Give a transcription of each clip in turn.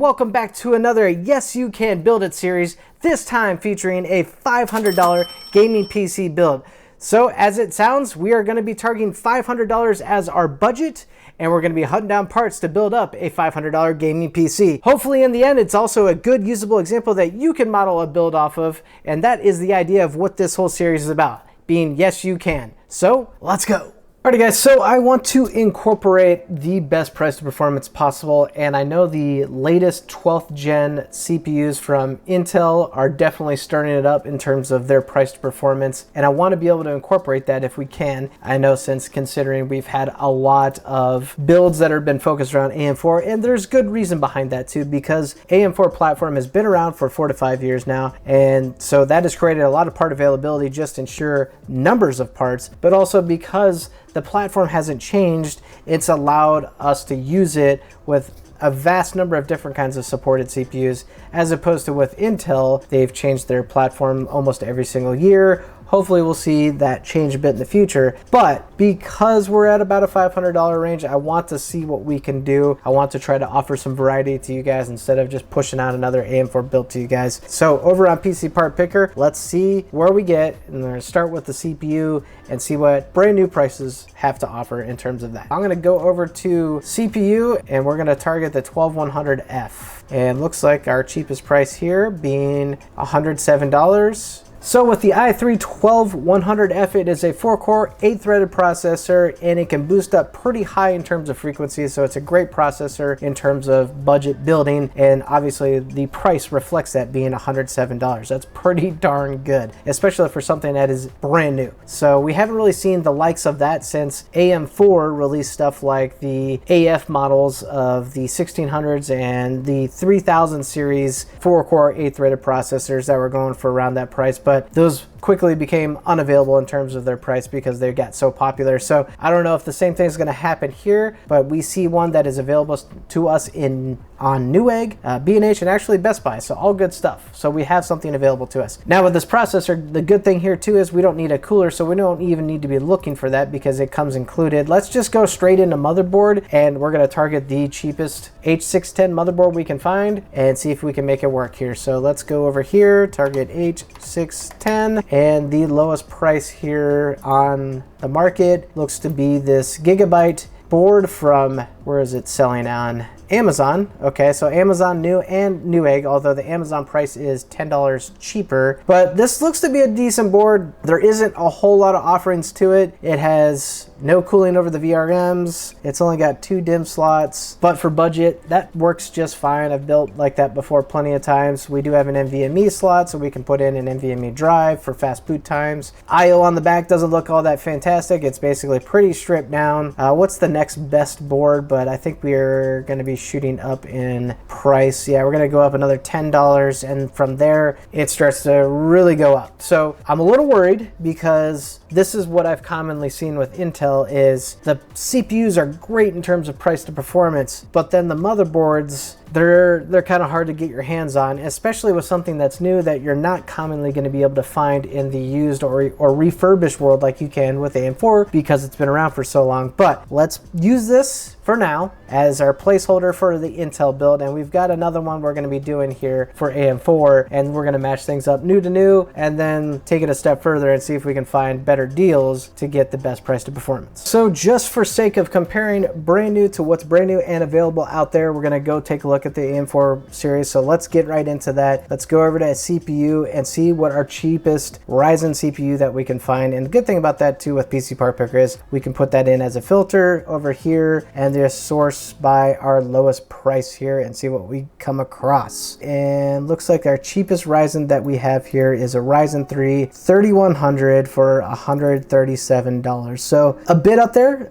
Welcome back to another Yes You Can Build It series, this time featuring a $500 gaming PC build. So as it sounds, we are going to be targeting $500 as our budget, and we're going to be hunting down parts to build up a $500 gaming PC. Hopefully in the end, it's also a good usable example that you can model a build off of, and that is the idea of what this whole series is about, being yes you can. So let's go. Alrighty guys, so I want to incorporate the best price to performance possible, and I know the latest 12th gen CPUs from Intel are definitely starting it up in terms of their price to performance, and I want to be able to incorporate that if we can. I know, since considering we've had a lot of builds that have been focused around AM4, and there's good reason behind that too, because AM4 platform has been around for 4 to 5 years now, and so that has created a lot of part availability just to ensure numbers of parts, but also because the platform hasn't changed, it's allowed us to use it with a vast number of different kinds of supported CPUs, as opposed to with Intel, they've changed their platform almost every single year. Hopefully we'll see that change a bit in the future, but because we're at about a $500 range, I want to see what we can do. I want to try to offer some variety to you guys instead of just pushing out another AM4 build to you guys. So over on PC Part Picker, let's see where we get, and I'm gonna start with the CPU and see what brand new prices have to offer in terms of that. I'm gonna go over to CPU and we're gonna target the 12100F. And looks like our cheapest price here being $107. So with the i3-12100F, it is a 4-core, 8-threaded processor, and it can boost up pretty high in terms of frequency, so it's a great processor in terms of budget building, and obviously the price reflects that, being $107. That's pretty darn good, especially for something that is brand new. So we haven't really seen the likes of that since AM4 released stuff like the AF models of the 1600s and the 3000 series 4-core, 8-threaded processors that were going for around that price. But those quickly became unavailable in terms of their price because they got so popular. So I don't know if the same thing is going to happen here, but we see one that is available to us on Newegg, B&H, and actually Best Buy. So all good stuff. So we have something available to us. Now with this processor, the good thing here too is we don't need a cooler, so we don't even need to be looking for that because it comes included. Let's just go straight into motherboard, and we're going to target the cheapest H610 motherboard we can find and see if we can make it work here. So let's go over here, target H610. And the lowest price here on the market looks to be this Gigabyte board from, where is it selling on? Amazon. Okay, so Amazon new and Newegg, although the Amazon price is $10 cheaper. But this looks to be a decent board. There isn't a whole lot of offerings to it. It has no cooling over the VRMs. It's only got 2 DIMM slots, but for budget, that works just fine. I've built like that before plenty of times. We do have an NVMe slot, so we can put in an NVMe drive for fast boot times. IO on the back doesn't look all that fantastic. It's basically pretty stripped down. What's the next best board? But I think we're going to be shooting up in price. Yeah, we're going to go up another $10, and from there, it starts to really go up. So I'm a little worried because this is what I've commonly seen with Intel, is the CPUs are great in terms of price to performance, but then the motherboards, they're kind of hard to get your hands on, especially with something that's new that you're not commonly going to be able to find in the used or refurbished world like you can with AM4 because it's been around for so long. But let's use this for now as our placeholder for the Intel build, and we've got another one we're going to be doing here for AM4, and we're going to match things up new to new and then take it a step further and see if we can find better deals to get the best price to performance. So just for sake of comparing brand new to what's brand new and available out there, we're going to go take a look at the AM4 series. So let's get right into that. Let's go over to a CPU and see what our cheapest Ryzen CPU that we can find. And the good thing about that too with PC Part Picker is we can put that in as a filter over here and just source by our lowest price here and see what we come across. And looks like our cheapest Ryzen that we have here is a Ryzen 3 3100 for $137. So a bit up there,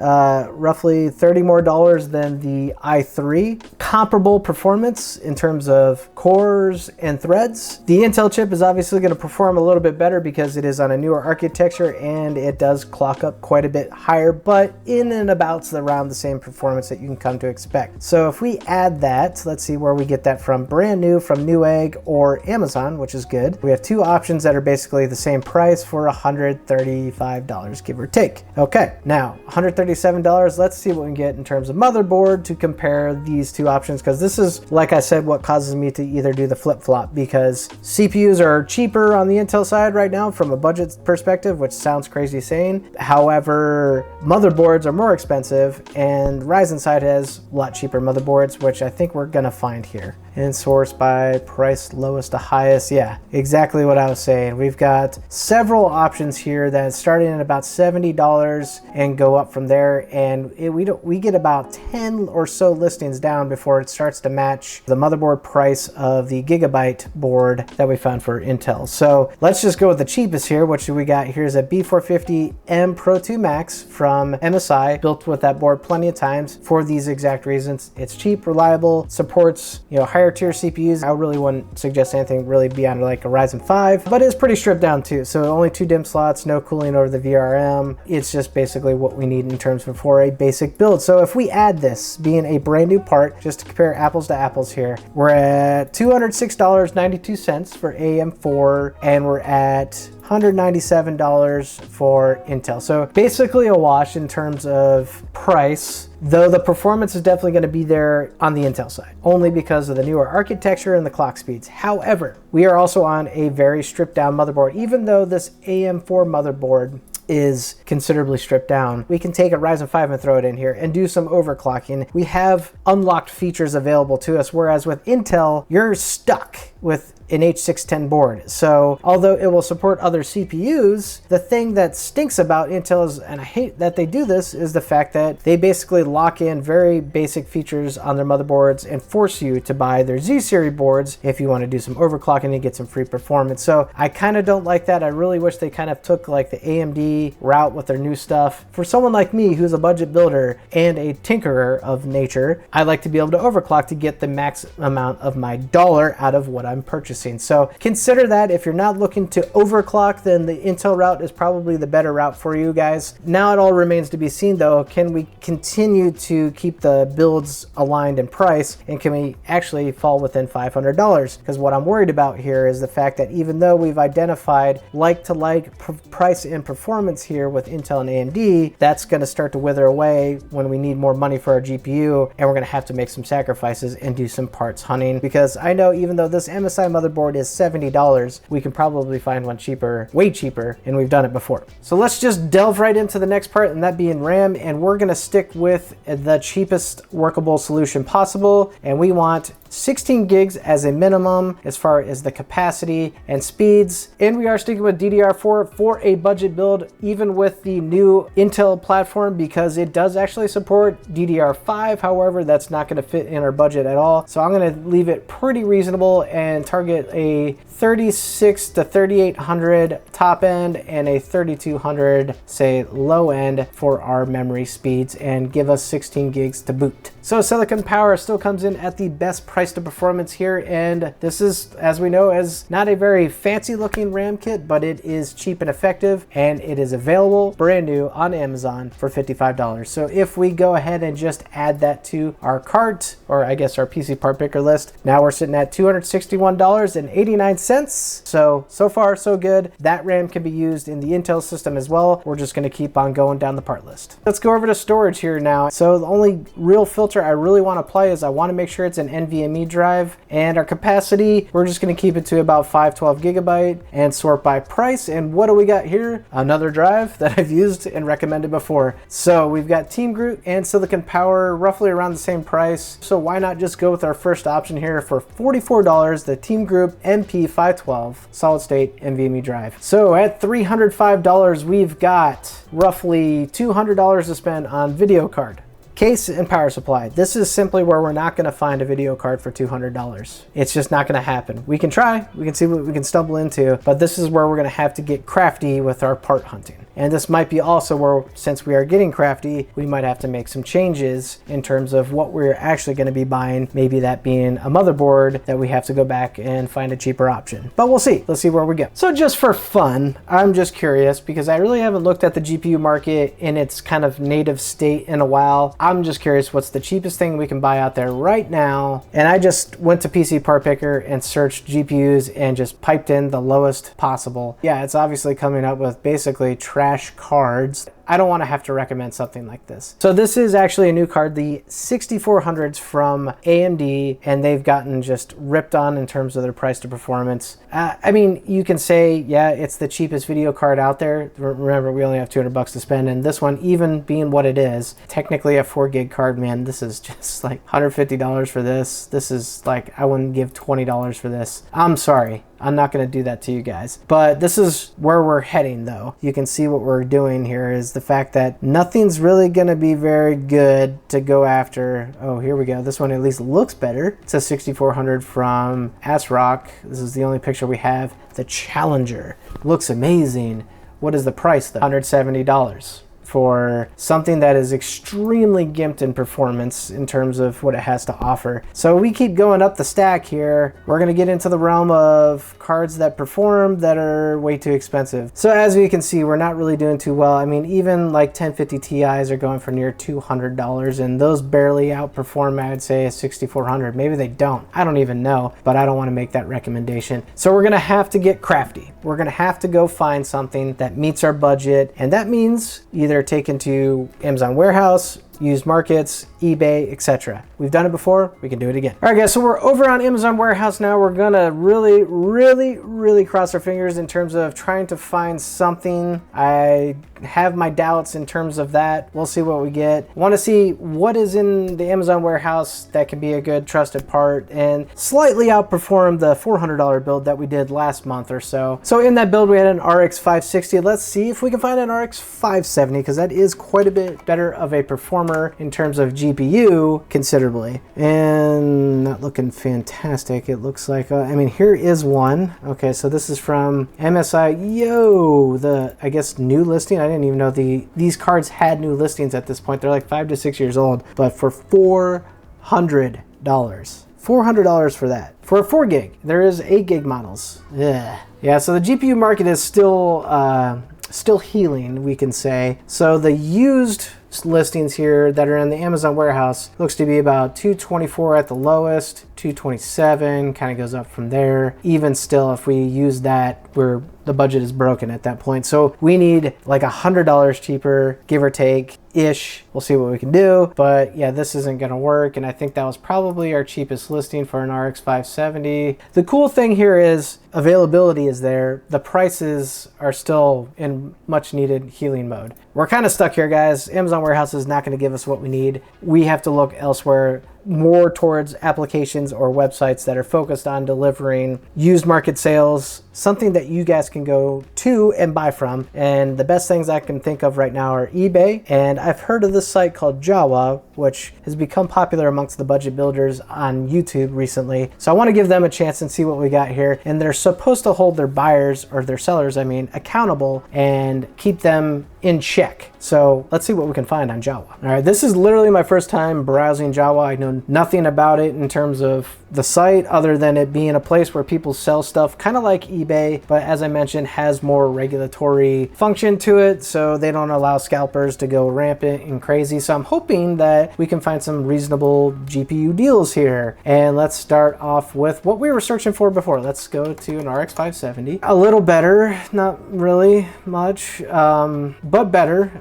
roughly $30 more than the i3. Comparable performance in terms of cores and threads. The Intel chip is obviously going to perform a little bit better because it is on a newer architecture and it does clock up quite a bit higher, but in and about around the same performance that you can come to expect. So if we add that, let's see where we get that from. Brand new from Newegg or Amazon, which is good. We have two options that are basically the same price for $135, give or take. Okay, now $137. Let's see what we can get in terms of motherboard to compare these two options, because this is is, like I said, what causes me to either do the flip-flop, because CPUs are cheaper on the Intel side right now from a budget perspective, which sounds crazy saying. However, motherboards are more expensive, and Ryzen side has a lot cheaper motherboards, which I think we're gonna find here. And source by price lowest to highest. Yeah, exactly what I was saying. We've got several options here that starting at about $70 and go up from there, and we get about 10 or so listings down before it starts to match the motherboard price of the Gigabyte board that we found for Intel. So let's just go with the cheapest here. What should we got? Here's a B450M Pro 2 Max from MSI, built with that board plenty of times for these exact reasons. It's cheap, reliable, supports, you know, higher tier CPUs. I really wouldn't suggest anything really beyond like a Ryzen 5, but it's pretty stripped down too. So only 2 DIMM slots, no cooling over the VRM. It's just basically what we need in terms of for a basic build. So if we add this being a brand new part, just to compare apples to apples here, we're at $206.92 for AM4, and we're at $197 for Intel. So basically a wash in terms of price, though the performance is definitely going to be there on the Intel side, only because of the newer architecture and the clock speeds. However, we are also on a very stripped down motherboard. Even though this AM4 motherboard is considerably stripped down, we can take a Ryzen 5 and throw it in here and do some overclocking. We have unlocked features available to us, whereas with Intel, you're stuck with an H610 board. So although it will support other CPUs, the thing that stinks about Intel is, and I hate that they do this, is the fact that they basically lock in very basic features on their motherboards and force you to buy their Z series boards if you want to do some overclocking and get some free performance. So I kind of don't like that. I really wish they kind of took like the AMD route with their new stuff. For someone like me who's a budget builder and a tinkerer of nature, I like to be able to overclock to get the max amount of my dollar out of what I'm purchasing. So consider that. If you're not looking to overclock, then the Intel route is probably the better route for you guys. Now it all remains to be seen though, can we continue to keep the builds aligned in price, and can we actually fall within $500? Because what I'm worried about here is the fact that even though we've identified like-to-like price and performance here with Intel and AMD, that's going to start to wither away when we need more money for our GPU, and we're going to have to make some sacrifices and do some parts hunting. Because I know even though this MSI motherboard is $70, we can probably find one cheaper, way cheaper, and we've done it before. So let's just delve right into the next part, and that being RAM, and we're gonna stick with the cheapest workable solution possible, and we want 16 gigs as a minimum as far as the capacity and speeds, and we are sticking with DDR4 for a budget build, even with the new Intel platform, because it does actually support DDR5. However, that's not going to fit in our budget at all, so I'm going to leave it pretty reasonable and target a 36 to 3800 top end and a 3200 say low end for our memory speeds, and give us 16 gigs to boot. So Silicon Power still comes in at the best price to performance here, and this is, as we know, is not a very fancy looking RAM kit, but it is cheap and effective, and it is available brand new on Amazon for $55. So if we go ahead and just add that to our cart, or I guess our PC part picker list, now we're sitting at $261.89. So far so good. That RAM can be used in the Intel system as well. We're just going to keep on going down the part list. Let's go over to storage here now. So the only real filter I really want to apply is I want to make sure it's an NVMe drive, and our capacity, we're just going to keep it to about 512 gigabyte and sort by price. And what do we got here? Another drive that I've used and recommended before. So we've got Team Group and Silicon Power roughly around the same price. So why not just go with our first option here for $44, the Team Group MP512 solid state NVMe drive. So at $305, we've got roughly $200 to spend on video card, case, and power supply. This is simply where we're not going to find a video card for $200. It's just not going to happen. We can try, we can see what we can stumble into, but this is where we're going to have to get crafty with our part hunting. And this might be also where, since we are getting crafty, we might have to make some changes in terms of what we're actually going to be buying. Maybe that being a motherboard that we have to go back and find a cheaper option. But we'll see. Let's see where we go. So just for fun, I'm just curious because I really haven't looked at the GPU market in its kind of native state in a while. I'm just curious what's the cheapest thing we can buy out there right now. And I just went to PC Part Picker and searched GPUs and just piped in the lowest possible. Yeah, it's obviously coming up with basically trash cards. I don't want to have to recommend something like this. So this is actually a new card, the 6400s from AMD, and they've gotten just ripped on in terms of their price to performance. I mean, you can say, yeah, it's the cheapest video card out there. Remember, we only have $200 to spend, and this one, even being what it is, technically a 4 gig card, man, this is just like $150 for this. This is like, I wouldn't give $20 for this. I'm sorry. I'm not going to do that to you guys. But this is where we're heading, though. You can see what we're doing here is the fact that nothing's really going to be very good to go after. Oh, here we go. This one at least looks better. It's a 6400 from ASRock. This is the only picture we have. The Challenger. Looks amazing. What is the price, though? $170. For something that is extremely gimped in performance in terms of what it has to offer. So we keep going up the stack here. We're gonna get into the realm of cards that perform that are way too expensive. So as you can see, we're not really doing too well. I mean, even like 1050 Ti's are going for near $200, and those barely outperform, I would say, a 6400. Maybe they don't. I don't even know, but I don't wanna make that recommendation. So we're gonna have to get crafty. We're gonna have to go find something that meets our budget, and that means either taken to Amazon Warehouse, used markets, eBay, etc. We've done it before, we can do it again. All right, guys, so we're over on Amazon Warehouse now. We're gonna really cross our fingers in terms of trying to find something. I have my doubts in terms of that. We'll see what we get. Want to see what is in the Amazon Warehouse that can be a good trusted part and slightly outperform the $400 build that we did last month or so. So in that build, we had an RX 560. Let's see if we can find an RX 570, because that is quite a bit better of a performer in terms of GPU considerably, and not looking fantastic. It looks like I mean, here is one. Okay, so this is from MSI. Yo, the I guess new listing. I didn't even know these cards had new listings at this point. They're like 5 to 6 years old, but for $400. $400 for that. For a 4 gig. There is 8 gig models. Yeah, so the GPU market is still healing, we can say. So the used listings here that are in the Amazon Warehouse looks to be about 224 at the lowest, 227, kind of goes up from there. Even still, if we use that, the budget is broken at that point. So we need like $100 cheaper, give or take ish. We'll see what we can do, but yeah, this isn't gonna work, and I think that was probably our cheapest listing for an RX 570. The cool thing here is availability is there. The prices are still in much needed healing mode. We're kind of stuck here, guys. Amazon Warehouse is not going to give us what we need. We have to look elsewhere, more towards applications or websites that are focused on delivering used market sales, something that you guys can go to and buy from. And the best things I can think of right now are eBay, and I've heard of this site called Jawa, which has become popular amongst the budget builders on YouTube recently. So I want to give them a chance and see what we got here. And they're supposed to hold their buyers, or their sellers, I mean, accountable and keep them in check. So let's see what we can find on Jawa. All right, this is literally my first time browsing Jawa. I know nothing about it in terms of the site other than it being a place where people sell stuff kind of like eBay, but as I mentioned, has more regulatory function to it, so they don't allow scalpers to go rampant and crazy. So I'm hoping that we can find some reasonable GPU deals here. And let's start off with what we were searching for before. Let's go to an RX 570. A little better, not really much, but better.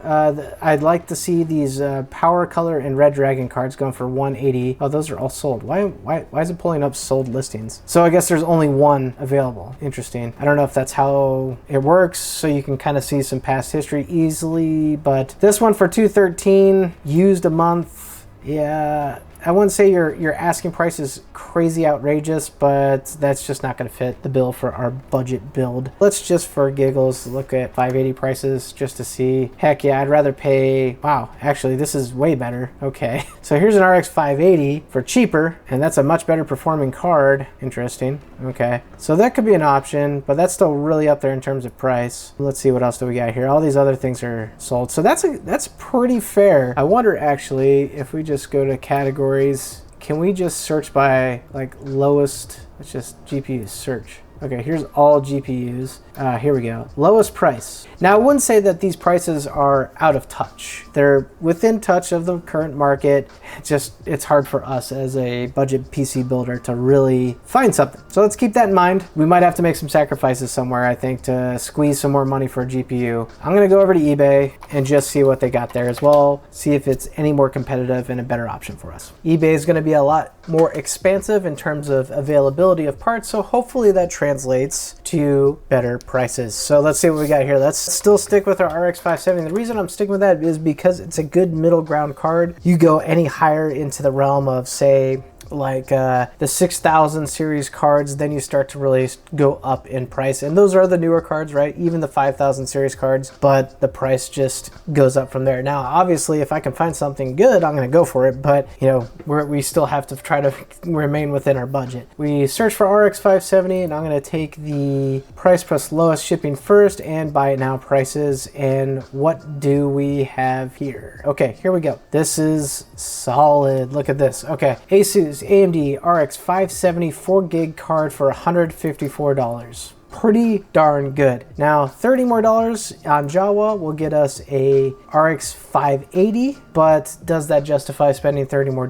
I'd like to see these Power Color and Red Dragon cards going for $180. Oh, those are all sold. Why is it pulling up sold listings? So I guess there's only one available. Interesting. I don't know if that's how it works, so you can kind of see some past history easily, but this one for $213, used a month. Yeah, I wouldn't say your asking price is crazy outrageous, but that's just not going to fit the bill for our budget build. Let's just, for giggles, look at 580 prices just to see. Heck yeah, I'd rather pay. Wow, actually this is way better. Okay, so here's an RX 580 for cheaper, and that's a much better performing card. Interesting. Okay, so that could be an option, but that's still really up there in terms of price. Let's see, what else do we got here? All these other things are sold, so that's pretty fair. I wonder actually if we just go to categories, can we just search by like lowest? Let's just GPU search. Okay, here's all GPUs. Here we go. Lowest price. Now, I wouldn't say that these prices are out of touch. They're within touch of the current market. It's hard for us as a budget PC builder to really find something. So let's keep that in mind. We might have to make some sacrifices somewhere, I think, to squeeze some more money for a GPU. I'm gonna go over to eBay and just see what they got there as well. See if it's any more competitive and a better option for us. eBay is gonna be a lot more expansive in terms of availability of parts, so hopefully that translates to better prices. So let's see what we got here. Let's still stick with our RX 570. The reason I'm sticking with that is because it's a good middle ground card. You go any higher into the realm of, say, like the 6000 series cards, then you start to really go up in price, and those are the newer cards, right? Even the 5000 series cards, but the price just goes up from there. Now obviously if I can find something good, I'm gonna go for it, but you know, we still have to try to remain within our budget. We search for RX 570, and I'm gonna take the price plus lowest shipping first and buy it now prices. And what do we have here? Okay, here we go. This is solid. Look at this. Okay, Asus AMD RX 570 4 gig card for $154. Pretty darn good. Now $30 more on Jawa will get us a RX 580, but does that justify spending $30 more?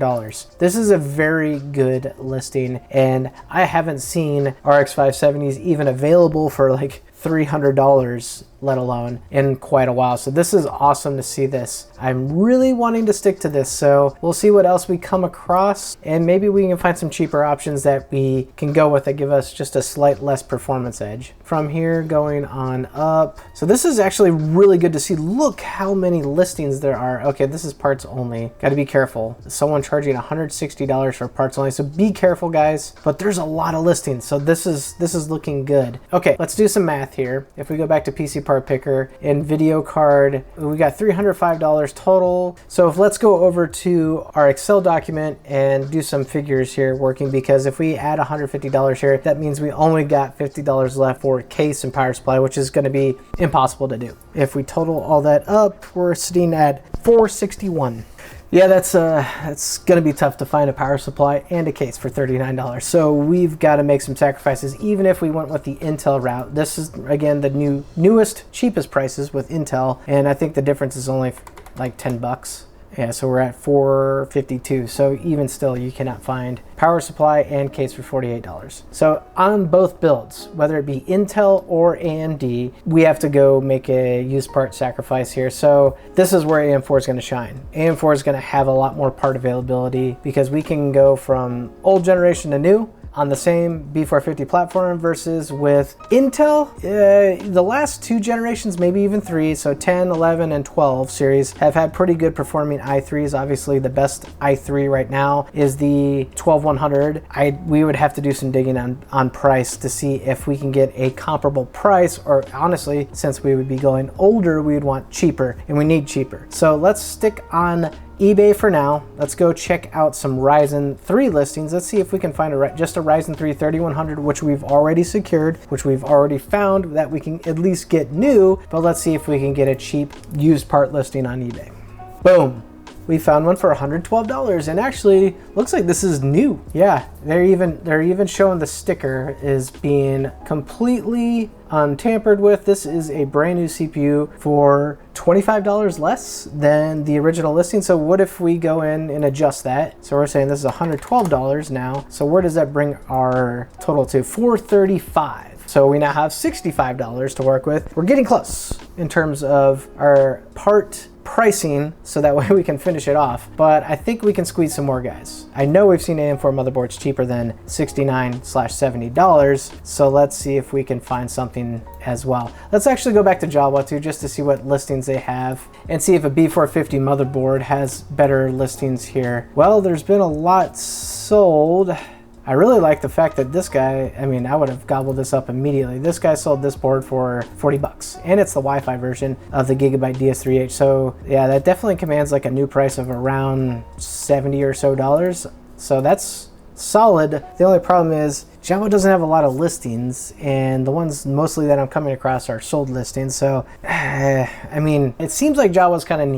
This is a very good listing, and I haven't seen RX 570s even available for like $300, let alone in quite a while. So this is awesome to see this. I'm really wanting to stick to this, so we'll see what else we come across, and maybe we can find some cheaper options that we can go with that give us just a slight less performance edge. From here going on up, so this is actually really good to see. Look how many listings there are. Okay, this is parts only. Got to be careful. Someone charging $160 for parts only, so be careful guys, but there's a lot of listings, so this is looking good. Okay, let's do some math here. If we go back to PC Part Picker and video card, we got $305 total. So let's go over to our Excel document and do some figures here working, because if we add $150 here, that means we only got $50 left for case and power supply, which is going to be impossible to do. If we total all that up, we're sitting at $461. Yeah, that's gonna be tough to find a power supply and a case for $39. So we've got to make some sacrifices, even if we went with the Intel route. This is again the newest, cheapest prices with Intel, and I think the difference is only like 10 bucks. Yeah, so we're at $452. So even still, you cannot find power supply and case for $48. So on both builds, whether it be Intel or AMD, we have to go make a used part sacrifice here. So this is where AM4 is going to shine. AM4 is going to have a lot more part availability, because we can go from old generation to new on the same B450 platform, versus with Intel, the last 2 generations, maybe even 3, so 10, 11, and 12 series have had pretty good performing i3s. Obviously, the best i3 right now is the 12100. We would have to do some digging on price to see if we can get a comparable price, or honestly, since we would be going older, we would want cheaper, and we need cheaper. So let's stick on eBay for now. Let's go check out some Ryzen 3 listings. Let's see if we can find just a Ryzen 3 3100, which we've already secured, which we've already found that we can at least get new, but let's see if we can get a cheap used part listing on eBay. Boom. We found one for $112, and actually looks like this is new. Yeah, they're even showing the sticker is being completely untampered with. This is a brand new CPU for $25 less than the original listing. So what if we go in and adjust that? So we're saying this is $112 now. So where does that bring our total to? $435. So we now have $65 to work with. We're getting close in terms of our part pricing, so that way we can finish it off, but I think we can squeeze some more guys. I know we've seen AM4 motherboards cheaper than $69/$70, so let's see if we can find something as well. Let's actually go back to Jawa too, just to see what listings they have and see if a B450 motherboard has better listings here. Well, there's been a lot sold. I really like the fact that this guy, I mean, I would have gobbled this up immediately. This guy sold this board for 40 bucks, and it's the Wi-Fi version of the Gigabyte DS3H. So yeah, that definitely commands like a new price of around $70 or so. So that's solid. The only problem is Jawa doesn't have a lot of listings, and the ones mostly that I'm coming across are sold listings. So, I mean, it seems like Jawa's kind of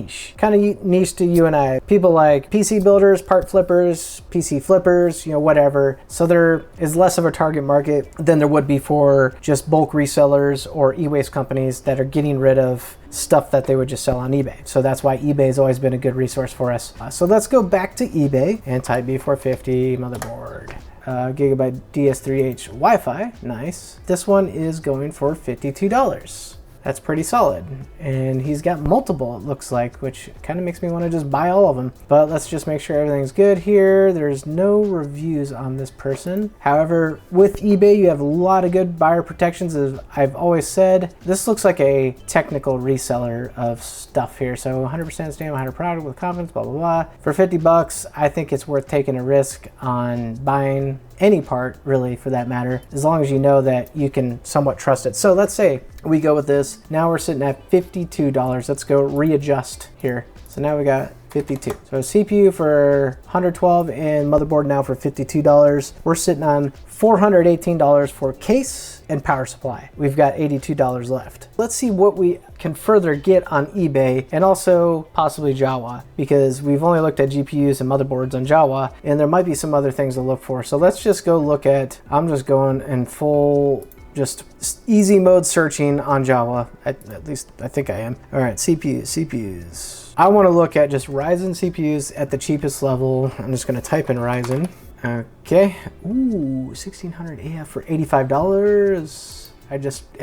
niche to you and I. People like PC builders, part flippers, PC flippers, you know, whatever. So there is less of a target market than there would be for just bulk resellers or e-waste companies that are getting rid of stuff that they would just sell on eBay. So that's why eBay has always been a good resource for us. So let's go back to eBay and type B450 motherboard. Gigabyte DS3H Wi-Fi, nice. This one is going for $52. That's pretty solid. And he's got multiple, it looks like, which kind of makes me want to just buy all of them. But let's just make sure everything's good here. There's no reviews on this person. However, with eBay, you have a lot of good buyer protections, as I've always said. This looks like a technical reseller of stuff here. So 100% stamp, 100 product with confidence, blah, blah, blah. For 50 bucks, I think it's worth taking a risk on buying any part, really, for that matter, as long as you know that you can somewhat trust it. So let's say we go with this. Now we're sitting at $52. Let's go readjust here. So now we got 52. So CPU for 112 and motherboard now for $52. We're sitting on $418 for case and power supply. We've got $82 left. Let's see what we can further get on eBay and also possibly Jawa, because we've only looked at GPUs and motherboards on Jawa, and there might be some other things to look for. So let's just go look at, I'm just going in full just easy mode searching on Jawa. At least I think I am. All right, CPUs. I want to look at just Ryzen CPUs at the cheapest level. I'm just going to type in Ryzen. Okay. Ooh, 1600 AF for $85. It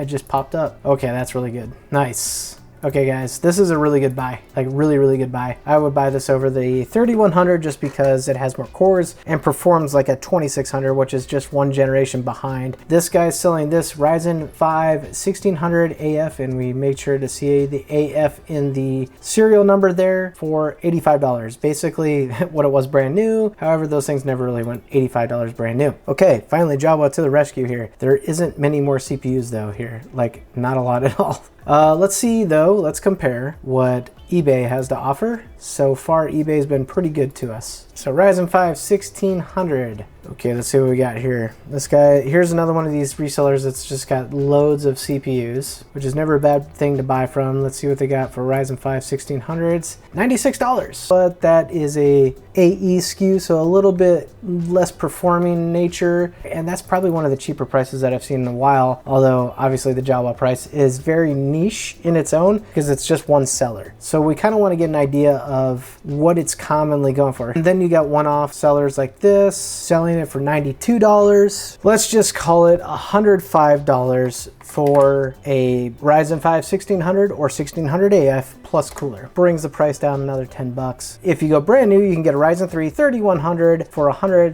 just popped up. Okay, that's really good. Nice. Okay guys, this is a really good buy, like really good buy. I would buy this over the 3100 just because it has more cores and performs like a 2600, which is just one generation behind. This guy's selling this Ryzen 5 1600 AF, and we made sure to see the AF in the serial number there for $85. Basically what it was brand new. However, those things never really went $85 brand new. Okay, finally Jawa to the rescue here. There isn't many more CPUs though here, like not a lot at all. Let's see though, let's compare what eBay has to offer. So far, eBay's been pretty good to us. So Ryzen 5 1600. Okay, let's see what we got here. This guy, here's another one of these resellers that's just got loads of CPUs, which is never a bad thing to buy from. Let's see what they got for Ryzen 5 1600s. $96. But that is a AE SKU, so a little bit less performing in nature. And that's probably one of the cheaper prices that I've seen in a while. Although obviously the Jawa price is very niche in its own because it's just one seller. So we kind of want to get an idea of what it's commonly going for. And then you got one-off sellers like this, selling it for $92. Let's just call it $105 for a Ryzen 5 1600 or 1600 AF plus cooler. Brings the price down another 10 bucks. If you go brand new, you can get a Ryzen 3 3100 for $135,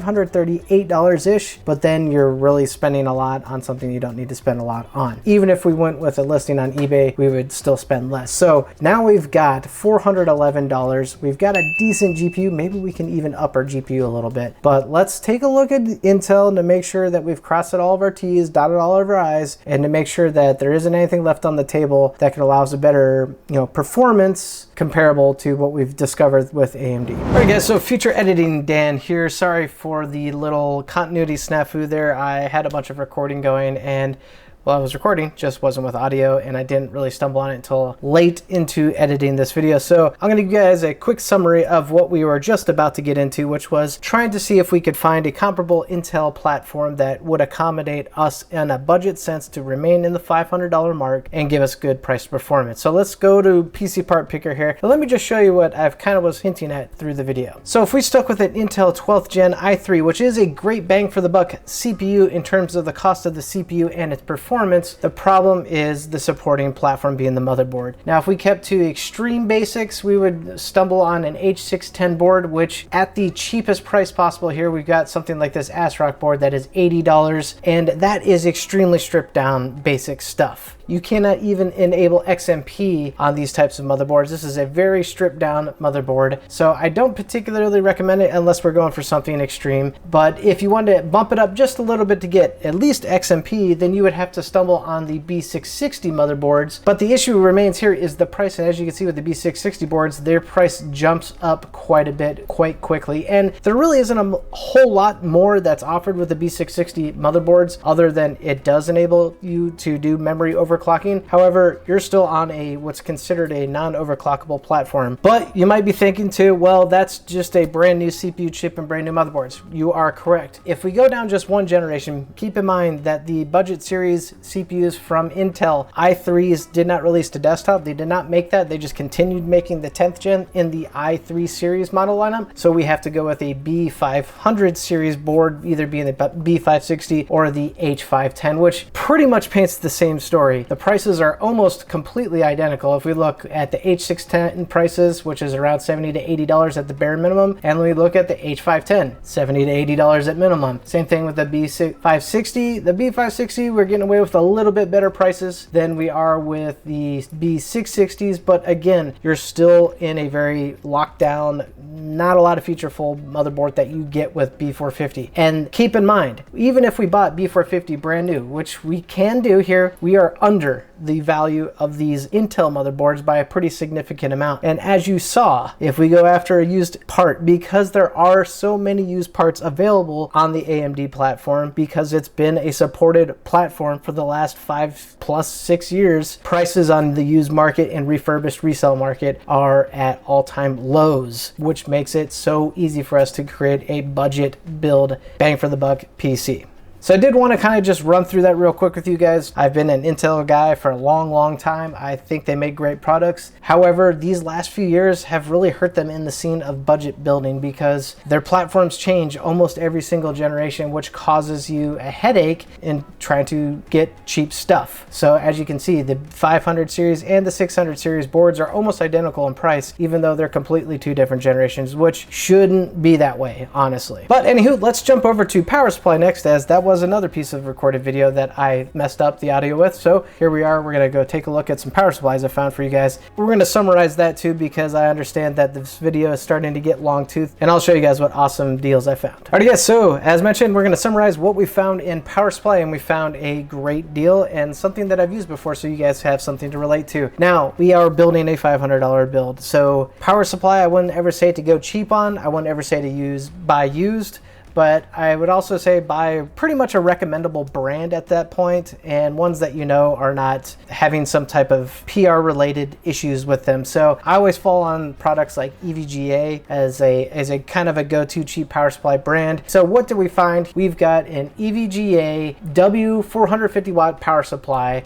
$138-ish, but then you're really spending a lot on something you don't need to spend a lot on. Even if we went with a listing on eBay, we would still spend less. So now we've got $411. We've got a decent GPU. Maybe we can even up our GPU a little bit, but let's take a look at Intel to make sure that we've crossed all of our T's, dotted all of our I's, and to make sure that there isn't anything left on the table that can allow us a better, performance comparable to what we've discovered with AMD. All right guys, so future editing Dan here. Sorry for the little continuity snafu there. I had a bunch of recording going, and while I was recording, just wasn't with audio, and I didn't really stumble on it until late into editing this video. So I'm gonna give you guys a quick summary of what we were just about to get into, which was trying to see if we could find a comparable Intel platform that would accommodate us in a budget sense to remain in the $500 mark and give us good price performance. So let's go to PC Part Picker here. Now let me just show you what I've kind of was hinting at through the video. So if we stuck with an Intel 12th Gen i3, which is a great bang for the buck CPU in terms of the cost of the CPU and its performance, the problem is the supporting platform being the motherboard. Now, if we kept to extreme basics, we would stumble on an H610 board, which at the cheapest price possible here, we've got something like this ASRock board that is $80, and that is extremely stripped down basic stuff. You cannot even enable XMP on these types of motherboards. This is a very stripped down motherboard, so I don't particularly recommend it unless we're going for something extreme. But if you want to bump it up just a little bit to get at least XMP, then you would have to stumble on the B660 motherboards. But the issue remains here is the price, and as you can see with the B660 boards, their price jumps up quite a bit quite quickly, and there really isn't a whole lot more that's offered with the B660 motherboards other than it does enable you to do memory overclocking. However, you're still on a what's considered a non-overclockable platform. But you might be thinking too, well, that's just a brand new CPU chip and brand new motherboards. You are correct. If we go down just one generation, keep in mind that the budget series CPUs from Intel i3s did not release to desktop. They did not make that. They just continued making the 10th gen in the i3 series model lineup. So we have to go with a B500 series board, either being the B560 or the H510, which pretty much paints the same story. The prices are almost completely identical. If we look at the H610 prices, which is around $70 to $80 at the bare minimum, and we look at the H510, $70 to $80 at minimum. Same thing with the B560. The B560, we're getting away with a little bit better prices than we are with the B660s, but again, you're still in a very locked down, not a lot of featureful motherboard that you get with B450. And keep in mind, even if we bought B450 brand new, which we can do here, we are under the value of these Intel motherboards by a pretty significant amount. And as you saw, if we go after a used part, because there are so many used parts available on the AMD platform, because it's been a supported platform for the last 5+6 years, prices on the used market and refurbished resale market are at all-time lows, which makes it so easy for us to create a budget build, bang for the buck PC. So I did want to kind of just run through that real quick with you guys. I've been an Intel guy for a long time. I think they make great products. However, these last few years have really hurt them in the scene of budget building because their platforms change almost every single generation, which causes you a headache in trying to get cheap stuff. So as you can see, the 500 series and the 600 series boards are almost identical in price, even though they're completely two different generations, which shouldn't be that way, honestly. But anywho, let's jump over to power supply next, as that was another piece of recorded video that I messed up the audio with. So here we are. We're going to go take a look at some power supplies I found for you guys. We're going to summarize that too, because I understand that this video is starting to get long tooth, and I'll show you guys what awesome deals I found. Alright guys, so as mentioned, we're going to summarize what we found in power supply, and we found a great deal and something that I've used before, so you guys have something to relate to. Now, we are building a $500 build, so power supply, I wouldn't ever say to go cheap on. I wouldn't ever say to buy used. But I would also say buy pretty much a recommendable brand at that point, and ones that you know are not having some type of PR related issues with them. So I always fall on products like EVGA as a kind of a go-to cheap power supply brand. So what did we find? We've got an EVGA W450 watt power supply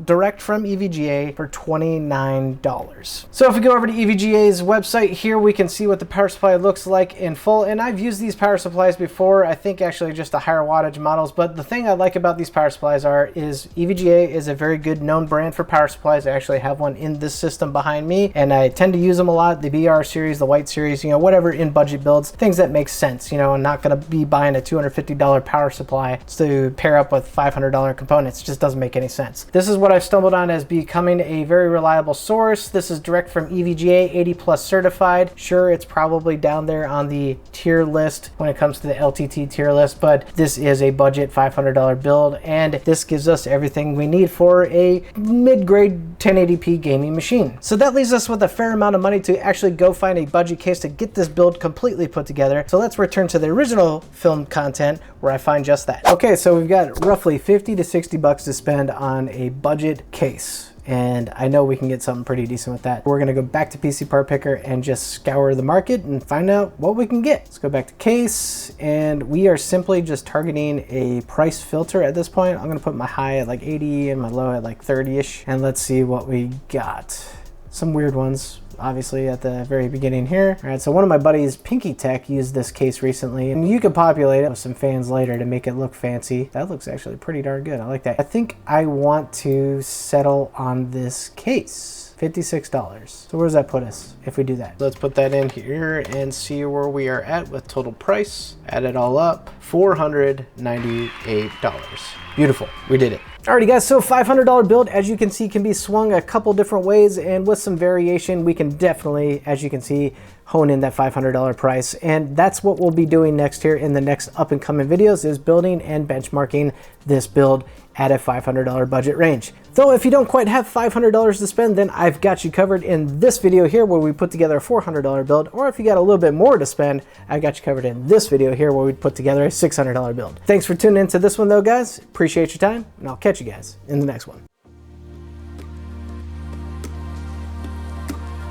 direct from EVGA for $29. So if we go over to EVGA's website here, we can see what the power supply looks like in full, and I've used these power supplies before, I think actually just the higher wattage models. But the thing I like about these power supplies is EVGA is a very good known brand for power supplies. I actually have one in this system behind me, and I tend to use them a lot. The BR series, the white series, you know, whatever in budget builds, things that make sense. You know, I'm not going to be buying a $250 power supply to pair up with $500 components. It just doesn't make any sense. This is what I've stumbled on as becoming a very reliable source. This is direct from EVGA, 80+ certified. Sure, it's probably down there on the tier list when it comes to the LTT tier list, but this is a budget $500 build, and this gives us everything we need for a mid-grade 1080p gaming machine. So that leaves us with a fair amount of money to actually go find a budget case to get this build completely put together. So let's return to the original film content where I find just that. Okay, so we've got roughly 50 to 60 bucks to spend on a budget case, and I know we can get something pretty decent with that. We're gonna go back to PC Part Picker and just scour the market and find out what we can get. Let's go back to case, and we are simply just targeting a price filter at this point. I'm gonna put my high at like 80 and my low at like 30-ish, and let's see what we got. Some weird ones, obviously, at the very beginning here. All right, so one of my buddies, Pinky Tech, used this case recently, and you could populate it with some fans later to make it look fancy. That looks actually pretty darn good. I like that. I think I want to settle on this case. $56. So where does that put us if we do that? Let's put that in here and see where we are at with total price. Add it all up, $498. Beautiful, we did it. Alrighty guys, so $500 build, as you can see, can be swung a couple different ways, and with some variation, we can definitely, as you can see, hone in that $500 price. And that's what we'll be doing next here in the next up and coming videos, is building and benchmarking this build at a $500 budget range. Though if you don't quite have $500 to spend, then I've got you covered in this video here where we put together a $400 build, or if you got a little bit more to spend, I got you covered in this video here where we put together a $600 build. Thanks for tuning into this one though, guys. Appreciate your time, and I'll catch you guys in the next one.